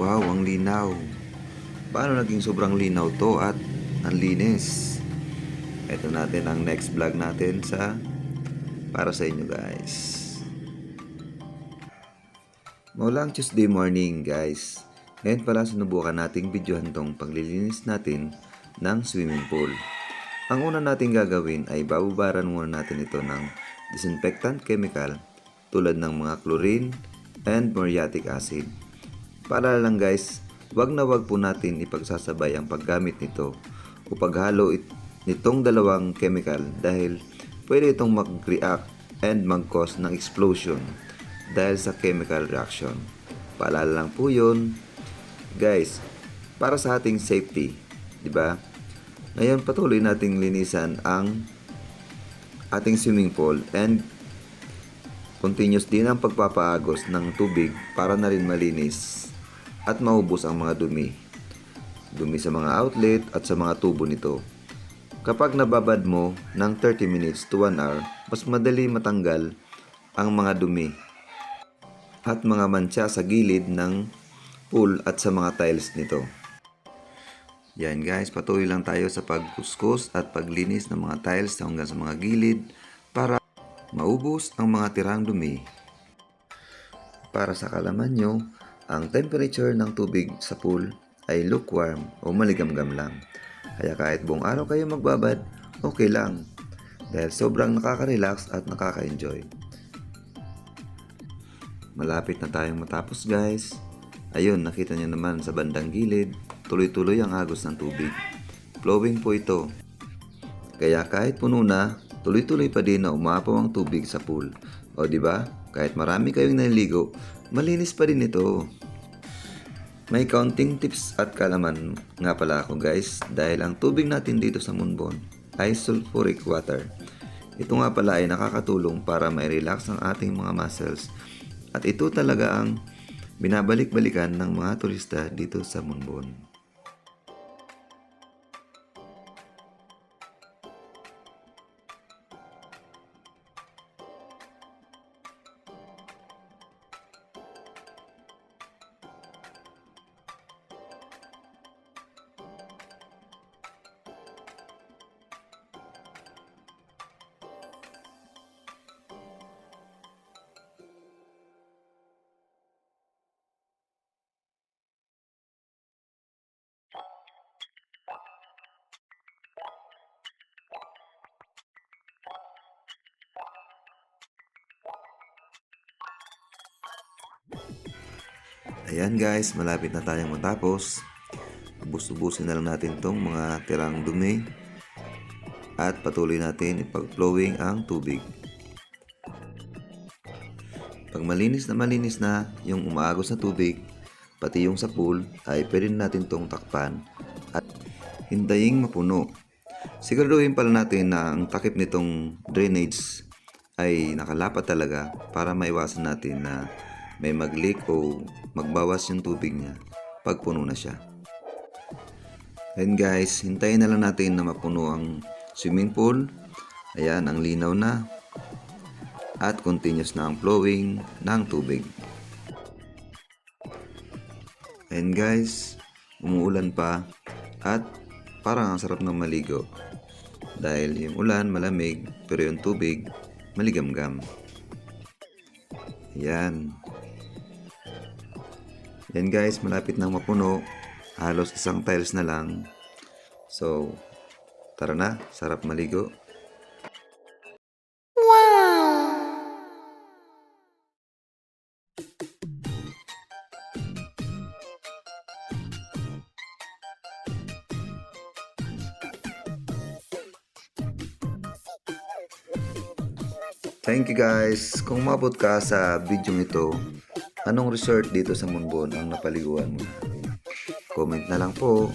Wow, ang linaw. Paano naging sobrang linaw to at ang linis? Ito natin ang next vlog natin para sa inyo guys. Maulang Tuesday morning guys. Ngayon pala sinubukan nating videohan tong paglilinis natin ng swimming pool. Ang una nating gagawin ay bababaran muna natin ito ng disinfectant chemical tulad ng mga chlorine and muriatic acid. Para lang guys, wag na wag po natin ipagsasabay ang paggamit nito o paghalo nitong dalawang chemical dahil pwede itong mag-react and mag-cause ng explosion dahil sa chemical reaction. Paalala lang po yun. Guys, para sa ating safety, di ba? Ngayon patuloy nating linisan ang ating swimming pool and continuous din ang pagpapaagos ng tubig para na rin malinis at maubos ang mga dumi. Dumi sa mga outlet at sa mga tubo nito. Kapag nababad mo ng 30 minutes to 1 hour, mas madali matanggal ang mga dumi at mga mancha sa gilid ng pool at sa mga tiles nito. Yan guys, patuloy lang tayo sa pagkuskus at paglinis ng mga tiles hanggang sa mga gilid para maubos ang mga tirang dumi. Para sa kalaman nyo, ang temperature ng tubig sa pool ay lukewarm o maligamgam lang. Kaya kahit buong araw kayo magbabad, okay lang. Dahil sobrang nakaka-relax at nakaka-enjoy. Malapit na tayong matapos guys. Ayun, nakita nyo naman sa bandang gilid, tuloy-tuloy ang agos ng tubig. Flowing po ito. Kaya kahit puno na, tuloy-tuloy pa din na umapaw ang tubig sa pool. O di ba? Kahit marami kayong naliligo, malinis pa din ito. May counting tips at kalaman nga pala ako guys dahil ang tubig natin dito sa Monbon ay sulfuric water. Ito nga pala ay nakakatulong para ma-relax ang ating mga muscles at ito talaga ang binabalik-balikan ng mga turista dito sa Monbon. Ayan guys, malapit na tayong matapos. Ubus-ubusin na lang natin tong mga tirang dumi at patuloy natin ipag-flowing ang tubig. Pag malinis na yung umaagos na tubig, pati yung sa pool ay pwede natin tong takpan at hintayin mapuno. Siguraduhin pala natin na ang takip nitong drainage ay nakalapat talaga para maiwasan natin na may mag-leak o magbawas yung tubig niya pag puno na siya. And guys, hintayin na lang natin na mapuno ang swimming pool. Ayan, ang linaw na at continuous na ang flowing ng tubig. And guys, umuulan pa at parang ang sarap ng maligo dahil yung ulan malamig pero yung tubig maligamgam. Ayan. Yan guys, malapit nang mapuno. Halos isang tiles na lang. So, tara na, sarap maligo. Thank you guys. Kung umabot ka sa video ito, anong resort dito sa Monbon ang napaliguan mo? Comment na lang po.